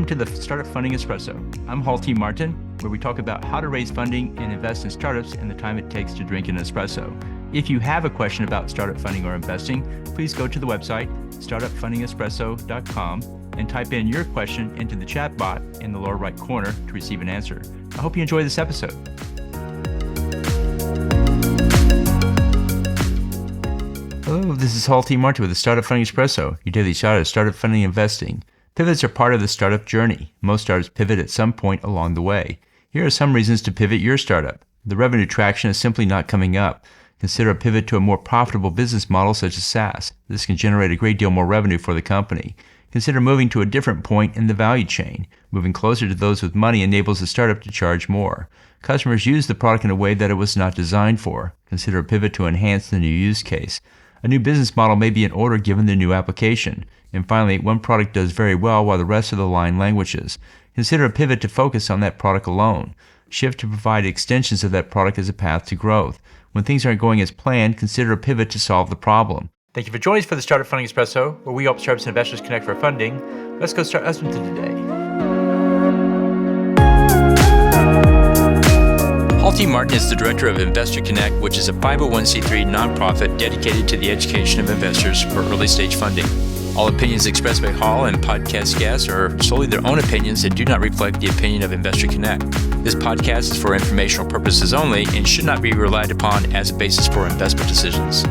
Welcome to the Startup Funding Espresso. I'm Halti Martin, where we talk about how to raise funding and invest in startups and the time it takes to drink an espresso. If you have a question about startup funding or investing, please go to the website, startupfundingespresso.com, and type in your question into the chat bot in the lower right corner to receive an answer. I hope you enjoy this episode. Hello, this is Halti Martin with the Startup Funding Espresso, your daily shot of startup funding investing. Pivots are part of the startup journey. Most startups pivot at some point along the way. Here are some reasons to pivot your startup. The revenue traction is simply not coming up. Consider a pivot to a more profitable business model such as SaaS. This can generate a great deal more revenue for the company. Consider moving to a different point in the value chain. Moving closer to those with money enables the startup to charge more. Customers use the product in a way that it was not designed for. Consider a pivot to enhance the new use case. A new business model may be in order given the new application. And finally, one product does very well while the rest of the line languishes. Consider a pivot to focus on that product alone. Shift to provide extensions of that product as a path to growth. When things aren't going as planned, consider a pivot to solve the problem. Thank you for joining us for the Startup Funding Espresso, where we help startups and investors connect for funding. Let's go start listening to today. Halti Martin is the director of Investor Connect, which is a 501c3 nonprofit dedicated to the education of investors for early stage funding. All opinions expressed by Hall and podcast guests are solely their own opinions and do not reflect the opinion of Investor Connect. This podcast is for informational purposes only and should not be relied upon as a basis for investment decisions.